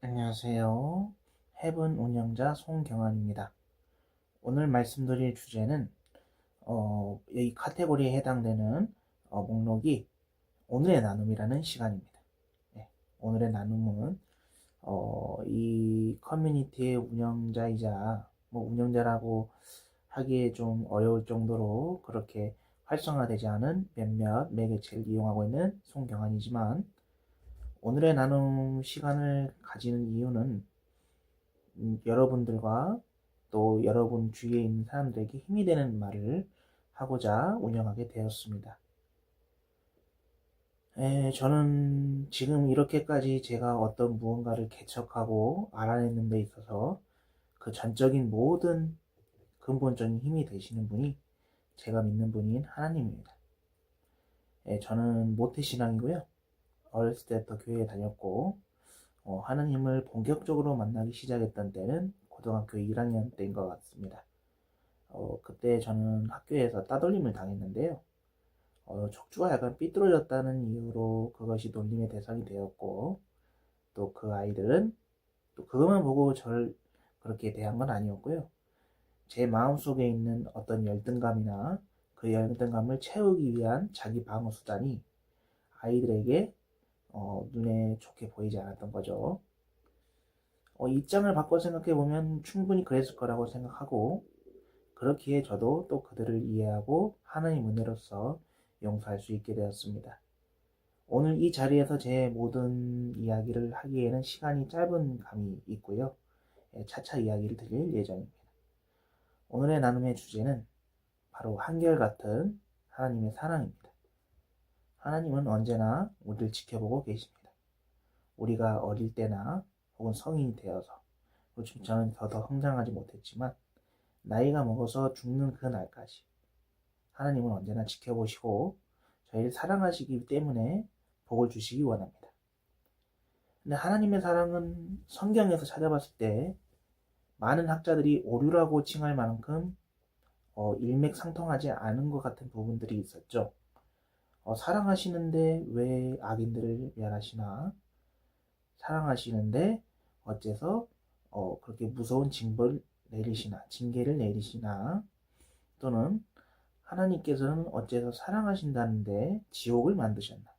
안녕하세요. 해븐 운영자 송경환입니다. 오늘 말씀드릴 주제는 이 카테고리에 해당되는 목록이 오늘의 나눔이라는 시간입니다. 네, 오늘의 나눔은 이 커뮤니티의 운영자이자 운영자라고 하기에 좀 어려울 정도로 그렇게 활성화되지 않은 몇몇 매개체를 이용하고 있는 송경환이지만, 오늘의 나눔 시간을 가지는 이유는 여러분들과 또 여러분 주위에 있는 사람들에게 힘이 되는 말을 하고자 운영하게 되었습니다. 저는 지금 이렇게까지 제가 어떤 무언가를 개척하고 알아내는 데 있어서 그 전적인 모든 근본적인 힘이 되시는 분이 제가 믿는 분인 하나님입니다. 저는 모태신앙이고요. 어렸을 때부터 교회에 다녔고, 하나님을 본격적으로 만나기 시작했던 때는 고등학교 1학년 때인 것 같습니다. 그때 저는 학교에서 따돌림을 당했는데요. 척추가 약간 삐뚤어졌다는 이유로 그것이 놀림의 대상이 되었고, 또 그 아이들은 또 그것만 보고 저를 그렇게 대한 건 아니었고요. 제 마음속에 있는 어떤 열등감이나 그 열등감을 채우기 위한 자기 방어 수단이 아이들에게 눈에 좋게 보이지 않았던 거죠. 입장을 바꿔 생각해 보면 충분히 그랬을 거라고 생각하고, 그렇기에 저도 또 그들을 이해하고 하나님 은혜로서 용서할 수 있게 되었습니다. 오늘 이 자리에서 제 모든 이야기를 하기에는 시간이 짧은 감이 있고요. 차차 이야기를 드릴 예정입니다. 오늘의 나눔의 주제는 바로 한결같은 하나님의 사랑입니다. 하나님은 언제나 우리를 지켜보고 계십니다. 우리가 어릴 때나 혹은 성인이 되어서, 그렇죠, 저는 더 성장하지 못했지만 나이가 먹어서 죽는 그 날까지 하나님은 언제나 지켜보시고 저희를 사랑하시기 때문에 복을 주시기 원합니다. 근데 하나님의 사랑은 성경에서 찾아봤을 때 많은 학자들이 오류라고 칭할 만큼 일맥상통하지 않은 것 같은 부분들이 있었죠. 사랑하시는데 왜 악인들을 멸하시나? 사랑하시는데 어째서 그렇게 무서운 징계를 내리시나? 또는 하나님께서는 어째서 사랑하신다는데 지옥을 만드셨나?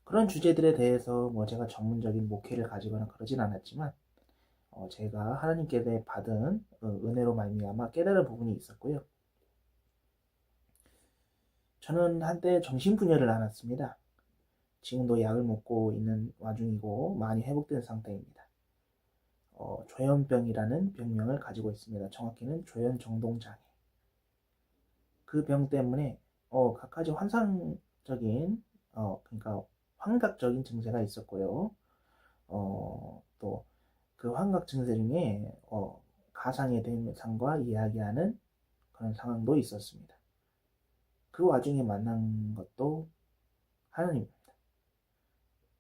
그런 주제들에 대해서 제가 전문적인 목회를 가지거나 그러진 않았지만, 제가 하나님께 받은 은혜로 말미암아 깨달은 부분이 있었고요. 저는 한때 정신분열을 앓았습니다. 지금도 약을 먹고 있는 와중이고 많이 회복된 상태입니다. 조현병이라는 병명을 가지고 있습니다. 정확히는 조현정동장애. 그 병 때문에 갖가지 환상적인, 그러니까 환각적인 증세가 있었고요. 또 그 환각 증세 중에 가상의 대상과 이야기하는 그런 상황도 있었습니다. 그 와중에 만난 것도 하나님입니다.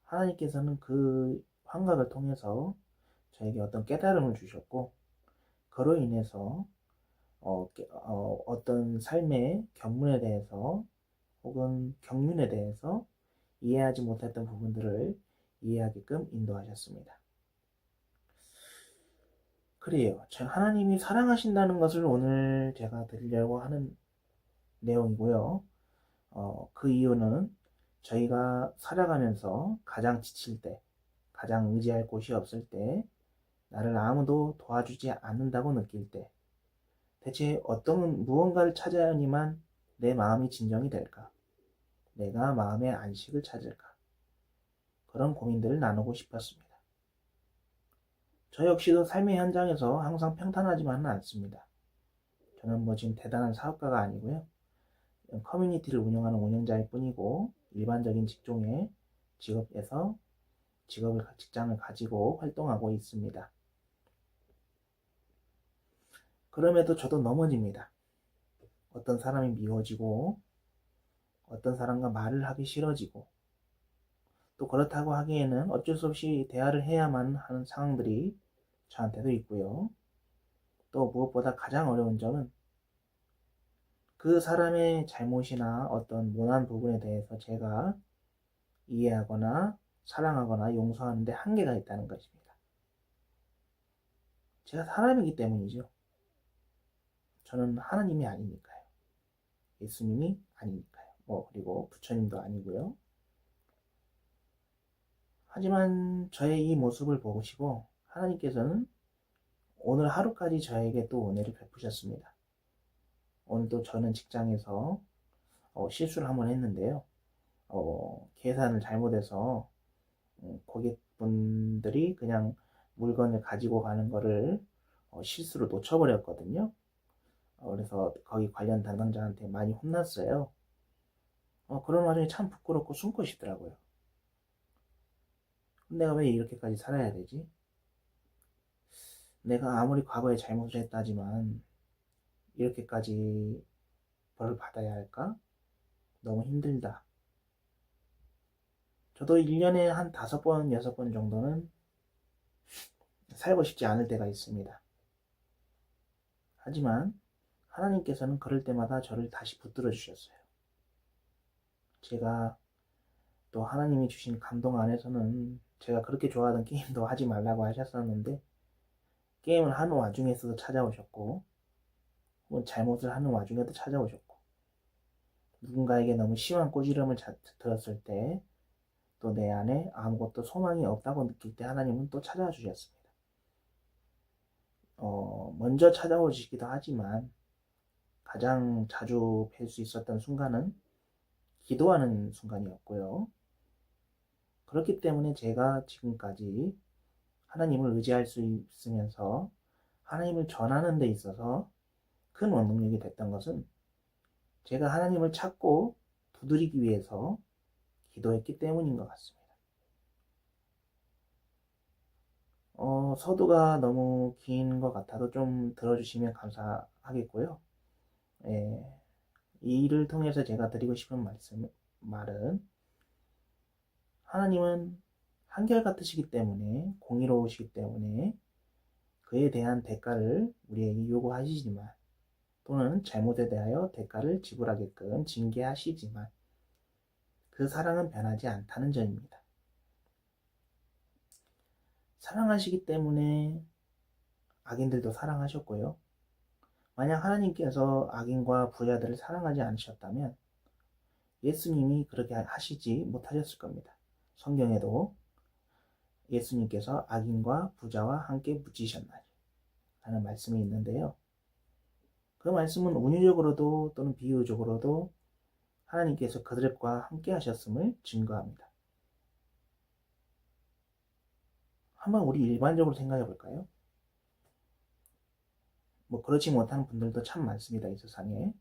하나님께서는 그 환각을 통해서 저에게 어떤 깨달음을 주셨고, 그로 인해서 어떤 삶의 견문에 대해서 혹은 경륜에 대해서 이해하지 못했던 부분들을 이해하게끔 인도하셨습니다. 그래요. 하나님이 사랑하신다는 것을 오늘 제가 드리려고 하는 내용이고요. 그 이유는 저희가 살아가면서 가장 지칠 때, 가장 의지할 곳이 없을 때, 나를 아무도 도와주지 않는다고 느낄 때, 대체 어떤 무언가를 찾아야니만 내 마음이 진정이 될까? 내가 마음의 안식을 찾을까? 그런 고민들을 나누고 싶었습니다. 저 역시도 삶의 현장에서 항상 평탄하지만은 않습니다. 저는 지금 대단한 사업가가 아니고요. 커뮤니티를 운영하는 운영자일 뿐이고, 일반적인 직종의 직장을 가지고 활동하고 있습니다. 그럼에도 저도 넘어집니다. 어떤 사람이 미워지고, 어떤 사람과 말을 하기 싫어지고, 또 그렇다고 하기에는 어쩔 수 없이 대화를 해야만 하는 상황들이 저한테도 있고요. 또 무엇보다 가장 어려운 점은 그 사람의 잘못이나 어떤 모난 부분에 대해서 제가 이해하거나 사랑하거나 용서하는데 한계가 있다는 것입니다. 제가 사람이기 때문이죠. 저는 하나님이 아니니까요. 예수님이 아니니까요. 그리고 부처님도 아니고요. 하지만 저의 이 모습을 보시고 하나님께서는 오늘 하루까지 저에게 또 은혜를 베푸셨습니다. 오늘도 저는 직장에서 실수를 한번 했는데요. 계산을 잘못해서 고객분들이 그냥 물건을 가지고 가는 거를 실수로 놓쳐버렸거든요. 그래서 거기 관련 담당자한테 많이 혼났어요. 그런 와중에 참 부끄럽고 숨고 싶더라고요. 내가 왜 이렇게까지 살아야 되지? 내가 아무리 과거에 잘못을 했다지만 이렇게까지 벌을 받아야 할까? 너무 힘들다. 저도 1년에 한 5번, 6번 정도는 살고 싶지 않을 때가 있습니다. 하지만 하나님께서는 그럴 때마다 저를 다시 붙들어 주셨어요. 제가 또 하나님이 주신 감동 안에서는 제가 그렇게 좋아하던 게임도 하지 말라고 하셨었는데 게임을 하는 와중에서도 찾아오셨고 잘못을 하는 와중에도 찾아오셨고 누군가에게 너무 심한 꼬지름을 들었을 때 또 내 안에 아무것도 소망이 없다고 느낄 때 하나님은 또 찾아와 주셨습니다. 먼저 찾아오시기도 하지만 가장 자주 뵐 수 있었던 순간은 기도하는 순간이었고요. 그렇기 때문에 제가 지금까지 하나님을 의지할 수 있으면서 하나님을 전하는 데 있어서 큰 원동력이 됐던 것은 제가 하나님을 찾고 두드리기 위해서 기도했기 때문인 것 같습니다. 서두가 너무 긴 것 같아도 좀 들어주시면 감사하겠고요. 이 일을 통해서 제가 드리고 싶은 말은 하나님은 한결같으시기 때문에 공의로우시기 때문에 그에 대한 대가를 우리에게 요구하시지만 또는 잘못에 대하여 대가를 지불하게끔 징계하시지만 그 사랑은 변하지 않다는 점입니다. 사랑하시기 때문에 악인들도 사랑하셨고요. 만약 하나님께서 악인과 부자들을 사랑하지 않으셨다면 예수님이 그렇게 하시지 못하셨을 겁니다. 성경에도 예수님께서 악인과 부자와 함께 묻히셨나니 라는 말씀이 있는데요. 그 말씀은 운유적으로도 또는 비유적으로도 하나님께서 그들과 함께 하셨음을 증거합니다. 한번 우리 일반적으로 생각해 볼까요? 그렇지 못한 분들도 참 많습니다. 이 세상에.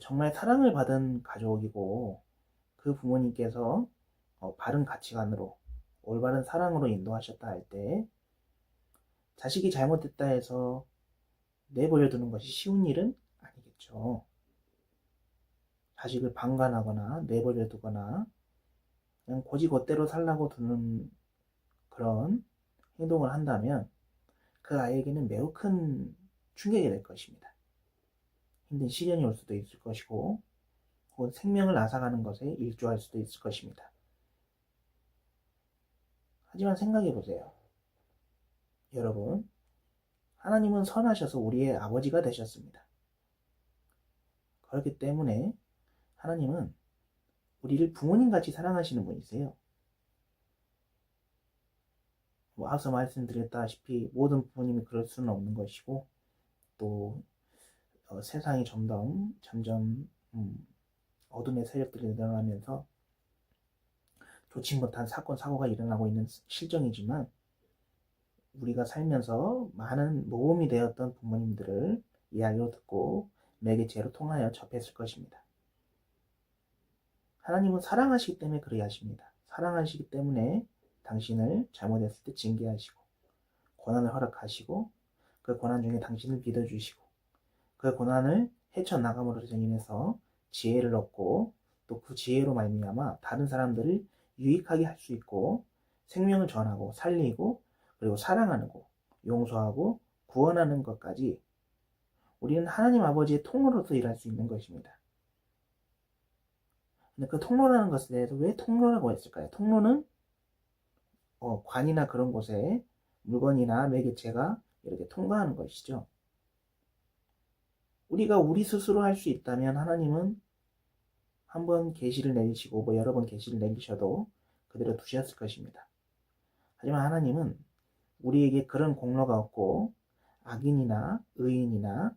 정말 사랑을 받은 가족이고 그 부모님께서 바른 가치관으로 올바른 사랑으로 인도하셨다 할 때 자식이 잘못했다 해서 내버려 두는 것이 쉬운 일은 아니겠죠. 자식을 방관하거나 내버려 두거나 그냥 고지것대로 살라고 두는 그런 행동을 한다면 그 아이에게는 매우 큰 충격이 될 것입니다. 힘든 시련이 올 수도 있을 것이고 혹은 생명을 앗아가는 것에 일조할 수도 있을 것입니다. 하지만 생각해 보세요. 여러분, 하나님은 선하셔서 우리의 아버지가 되셨습니다. 그렇기 때문에 하나님은 우리를 부모님같이 사랑하시는 분이세요. 앞서 말씀드렸다시피 모든 부모님이 그럴 수는 없는 것이고 또 세상이 점점 어둠의 세력들이 늘어나면서 좋지 못한 사건 사고가 일어나고 있는 실정이지만 우리가 살면서 많은 모범이 되었던 부모님들을 이야기로 듣고 매개체로 통하여 접했을 것입니다. 하나님은 사랑하시기 때문에 그리 하십니다. 사랑하시기 때문에 당신을 잘못했을 때 징계하시고 고난을 허락하시고 그 고난 중에 당신을 믿어주시고 그 고난을 헤쳐나감으로 인해서 지혜를 얻고 또 그 지혜로 말미암아 다른 사람들을 유익하게 할 수 있고 생명을 전하고 살리고 그리고 사랑하고 용서하고 구원하는 것까지 우리는 하나님 아버지의 통으로서 일할 수 있는 것입니다. 근데 그 통로라는 것에 대해서 왜 통로라고 했을까요? 통로는 관이나 그런 곳에 물건이나 매개체가 이렇게 통과하는 것이죠. 우리가 우리 스스로 할 수 있다면 하나님은 한 번 계시를 내리시고 뭐 여러 번 계시를 내리셔도 그대로 두셨을 것입니다. 하지만 하나님은 우리에게 그런 공로가 없고 악인이나 의인이나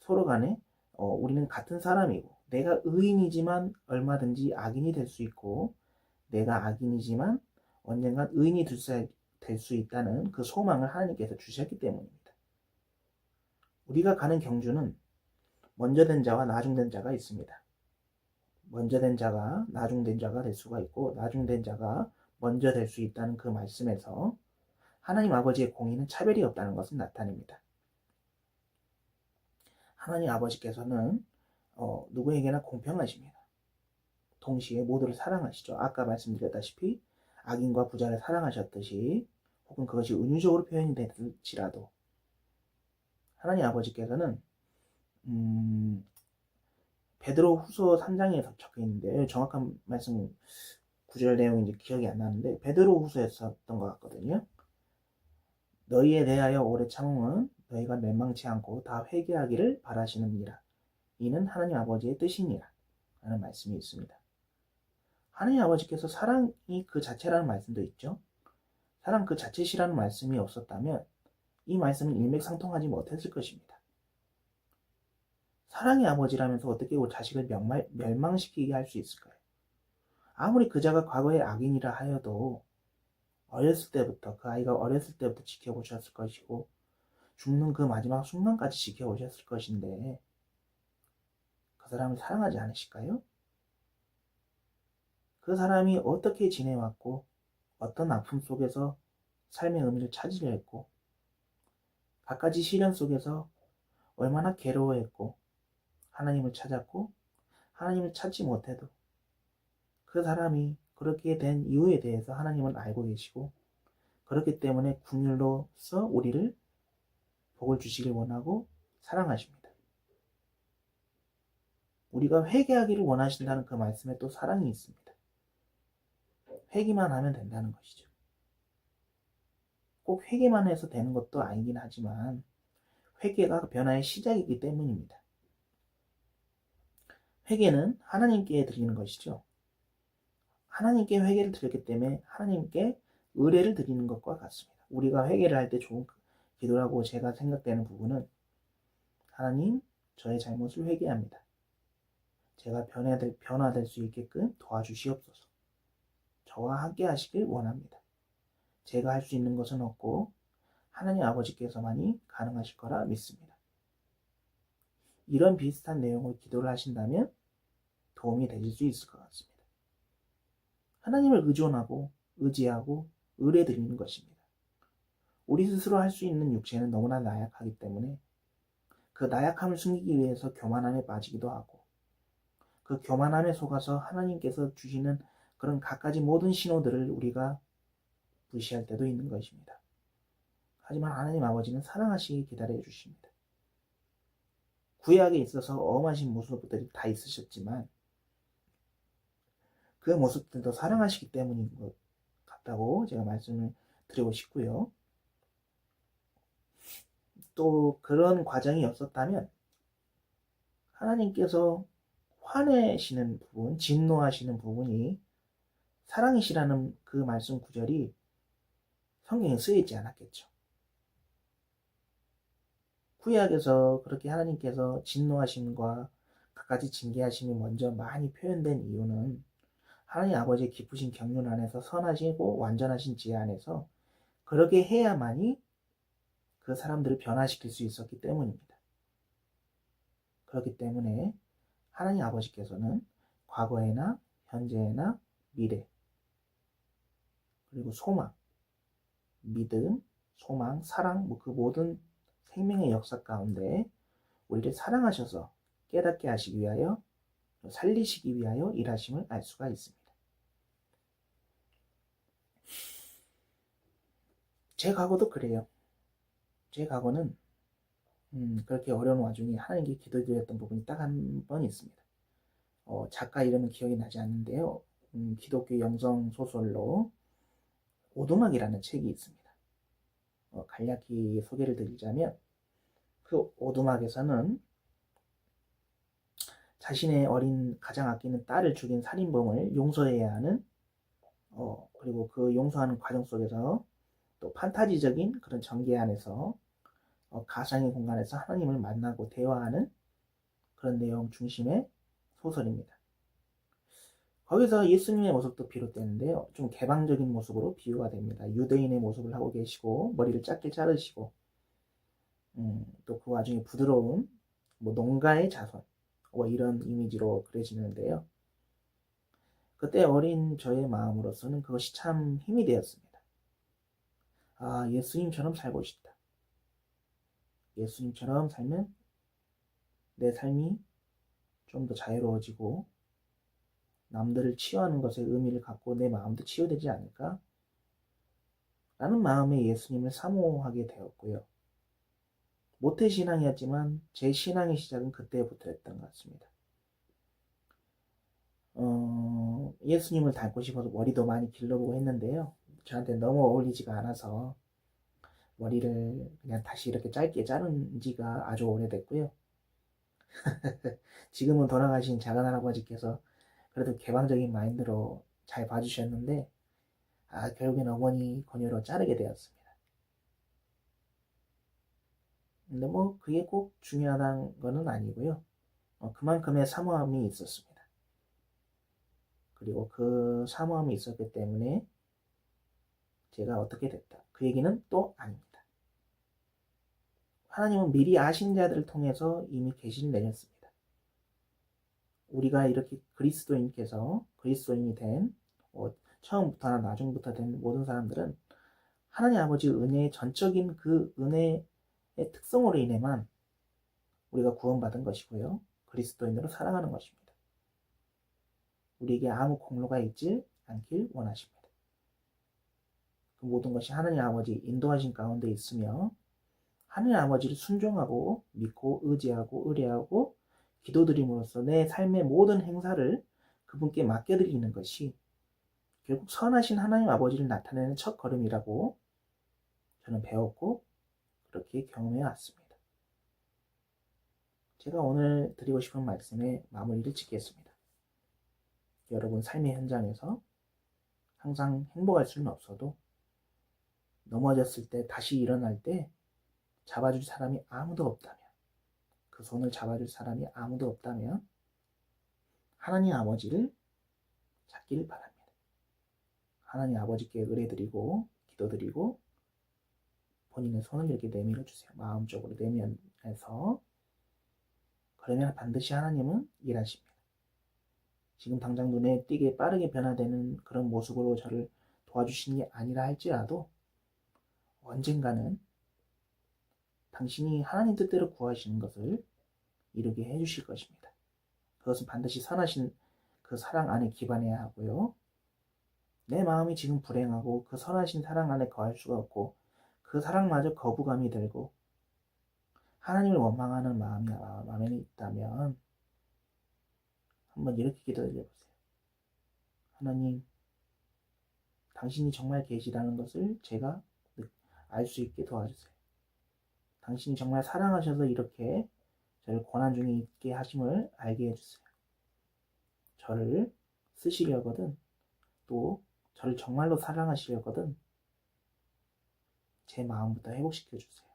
서로 간에 우리는 같은 사람이고 내가 의인이지만 얼마든지 악인이 될 수 있고 내가 악인이지만 언젠간 의인이 될 수 있다는 그 소망을 하나님께서 주셨기 때문입니다. 우리가 가는 경주는 먼저 된 자와 나중된 자가 있습니다. 먼저 된 자가 나중된 자가 될 수가 있고 나중된 자가 먼저 될 수 있다는 그 말씀에서 하나님 아버지의 공의는 차별이 없다는 것을 나타냅니다. 하나님 아버지께서는 누구에게나 공평하십니다. 동시에 모두를 사랑하시죠. 아까 말씀드렸다시피 악인과 부자를 사랑하셨듯이 혹은 그것이 은유적으로 표현이 될지라도 하나님 아버지께서는 베드로 후서 3장에 적혀 있는데 정확한 말씀 구절 내용이 이제 기억이 안 나는데 베드로 후서였던 것 같거든요. 너희에 대하여 오래 참음은 너희가 멸망치 않고 다 회개하기를 바라시느니라. 이는 하나님 아버지의 뜻이니라. 라는 말씀이 있습니다. 하나님 아버지께서 사랑이 그 자체라는 말씀도 있죠. 사랑 그 자체시라는 말씀이 없었다면 이 말씀은 일맥상통하지 못했을 것입니다. 사랑의 아버지라면서 어떻게 자식을 멸망시키게 할 수 있을까요? 아무리 그 자가 과거에 악인이라 하여도 어렸을 때부터 그 아이가 어렸을 때부터 지켜보셨을 것이고 죽는 그 마지막 순간까지 지켜오셨을 것인데 그 사람을 사랑하지 않으실까요? 그 사람이 어떻게 지내왔고 어떤 아픔 속에서 삶의 의미를 찾으려 했고 갖가지 시련 속에서 얼마나 괴로워했고 하나님을 찾았고 하나님을 찾지 못해도 그 사람이 그렇게 된 이유에 대해서 하나님은 알고 계시고 그렇기 때문에 긍휼로서 우리를 복을 주시길 원하고 사랑하십니다. 우리가 회개하기를 원하신다는 그 말씀에 또 사랑이 있습니다. 회개만 하면 된다는 것이죠. 꼭 회개만 해서 되는 것도 아니긴 하지만 회개가 변화의 시작이기 때문입니다. 회개는 하나님께 드리는 것이죠. 하나님께 회개를 드렸기 때문에 하나님께 의뢰를 드리는 것과 같습니다. 우리가 회개를 할 때 좋은 기도라고 제가 생각되는 부분은 하나님, 저의 잘못을 회개합니다. 제가 변화될 수 있게끔 도와주시옵소서. 저와 함께 하시길 원합니다. 제가 할 수 있는 것은 없고 하나님 아버지께서만이 가능하실 거라 믿습니다. 이런 비슷한 내용을 기도를 하신다면 도움이 되실 수 있을 것 같습니다. 하나님을 의존하고 의지하고 의뢰드리는 것입니다. 우리 스스로 할 수 있는 육체는 너무나 나약하기 때문에 그 나약함을 숨기기 위해서 교만함에 빠지기도 하고 그 교만함에 속아서 하나님께서 주시는 그런 갖가지 모든 신호들을 우리가 무시할 때도 있는 것입니다. 하지만 하나님 아버지는 사랑하시기 기다려 주십니다. 구약에 있어서 엄하신 모습들이 다 있으셨지만 그 모습들도 사랑하시기 때문인 것 같다고 제가 말씀을 드리고 싶고요. 또 그런 과정이 없었다면 하나님께서 화내시는 부분, 진노하시는 부분이 사랑이시라는 그 말씀 구절이 성경에 쓰여있지 않았겠죠. 구약에서 그렇게 하나님께서 진노하심과 갖가지 징계하심이 먼저 많이 표현된 이유는 하나님 아버지의 깊으신 경륜 안에서 선하시고 완전하신 지혜 안에서 그렇게 해야만이 그 사람들을 변화시킬 수 있었기 때문입니다. 그렇기 때문에 하나님 아버지께서는 과거에나 현재나 미래 그리고 소망, 믿음, 소망, 사랑 그 모든 생명의 역사 가운데 우리를 사랑하셔서 깨닫게 하시기 위하여 살리시기 위하여 일하심을 알 수가 있습니다. 제 과거도 그래요. 제 과거는 그렇게 어려운 와중에 하나님께 기도드렸던 부분이 딱 한 번 있습니다. 작가 이름은 기억이 나지 않는데요. 기독교 영성 소설로 오두막이라는 책이 있습니다. 간략히 소개를 드리자면 그 오두막에서는 자신의 어린 가장 아끼는 딸을 죽인 살인범을 용서해야 하는 그리고 그 용서하는 과정 속에서 또 판타지적인 그런 전개 안에서 가상의 공간에서 하나님을 만나고 대화하는 그런 내용 중심의 소설입니다. 거기서 예수님의 모습도 비롯되는데요. 좀 개방적인 모습으로 비유가 됩니다. 유대인의 모습을 하고 계시고 머리를 짧게 자르시고 또 그 와중에 부드러운 농가의 자손 이런 이미지로 그려지는데요. 그때 어린 저의 마음으로서는 그것이 참 힘이 되었습니다. 아, 예수님처럼 살고 싶다. 예수님처럼 살면 내 삶이 좀 더 자유로워지고 남들을 치유하는 것에 의미를 갖고 내 마음도 치유되지 않을까? 라는 마음에 예수님을 사모하게 되었고요. 모태신앙이었지만 제 신앙의 시작은 그때부터였던 것 같습니다. 예수님을 닮고 싶어서 머리도 많이 길러보고 했는데요. 저한테 너무 어울리지가 않아서 머리를 그냥 다시 이렇게 짧게 자른 지가 아주 오래됐고요. 지금은 돌아가신 작은할아버지께서 그래도 개방적인 마인드로 잘 봐주셨는데 결국엔 어머니 권유로 자르게 되었습니다. 근데 그게 꼭 중요한 거는 아니고요. 그만큼의 사모함이 있었습니다. 그리고 그 사모함이 있었기 때문에 제가 어떻게 됐다. 그 얘기는 또 아닙니다. 하나님은 미리 아신 자들을 통해서 이미 계시를 내렸습니다. 우리가 이렇게 그리스도인이 된 처음부터나 나중부터 된 모든 사람들은 하나님 아버지의 은혜의 전적인 그 은혜의 특성으로 인해만 우리가 구원받은 것이고요. 그리스도인으로 살아가는 것입니다. 우리에게 아무 공로가 있지 않길 원하십니다. 그 모든 것이 하나님 아버지 인도하신 가운데 있으며 하나님 아버지를 순종하고 믿고 의지하고 의뢰하고 기도드림으로써 내 삶의 모든 행사를 그분께 맡겨드리는 것이 결국 선하신 하나님 아버지를 나타내는 첫 걸음이라고 저는 배웠고 그렇게 경험해 왔습니다. 제가 오늘 드리고 싶은 말씀에 마무리를 짓겠습니다. 여러분 삶의 현장에서 항상 행복할 수는 없어도 넘어졌을 때 다시 일어날 때 잡아줄 사람이 아무도 없다면 그 손을 잡아줄 사람이 아무도 없다면 하나님 아버지를 찾기를 바랍니다. 하나님 아버지께 의뢰드리고 기도드리고 본인의 손을 이렇게 내밀어 주세요. 마음적으로 내면에서 그러면 반드시 하나님은 일하십니다. 지금 당장 눈에 띄게 빠르게 변화되는 그런 모습으로 저를 도와주시는 게 아니라 할지라도 언젠가는 당신이 하나님 뜻대로 구하시는 것을 이루게 해주실 것입니다. 그것은 반드시 선하신 그 사랑 안에 기반해야 하고요. 내 마음이 지금 불행하고 그 선하신 사랑 안에 거할 수가 없고 그 사랑마저 거부감이 들고 하나님을 원망하는 마음이 있다면 한번 이렇게 기도해보세요. 하나님, 당신이 정말 계시다는 것을 제가 알 수 있게 도와주세요. 당신이 정말 사랑하셔서 이렇게 저를 고난 중에 있게 하심을 알게 해주세요. 저를 쓰시려거든 또 저를 정말로 사랑하시려거든 제 마음부터 회복시켜 주세요.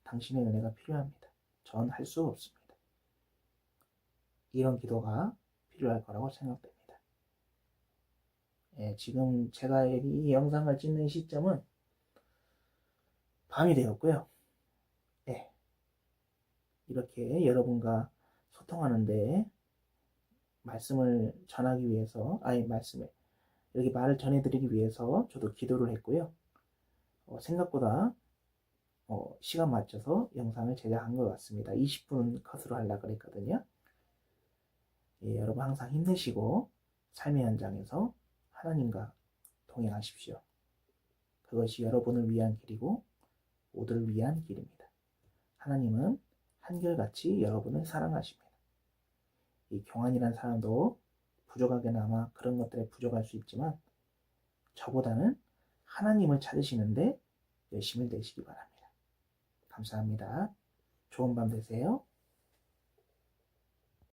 당신의 은혜가 필요합니다. 전 할 수 없습니다. 이런 기도가 필요할 거라고 생각됩니다. 지금 제가 이 영상을 찍는 시점은 밤이 되었고요. 이렇게 여러분과 소통하는데 말씀을 전하기 위해서 이렇게 말을 전해드리기 위해서 저도 기도를 했고요. 생각보다 시간 맞춰서 영상을 제작한 것 같습니다. 20분 컷으로 하려고 그랬거든요. 여러분 항상 힘내시고 삶의 현장에서 하나님과 동행하십시오. 그것이 여러분을 위한 길이고 모두를 위한 길입니다. 하나님은 한결같이 여러분을 사랑하십니다. 이 경환이라는 사람도 부족하게나마 그런 것들에 부족할 수 있지만 저보다는 하나님을 찾으시는데 열심을 내시기 바랍니다. 감사합니다. 좋은 밤 되세요.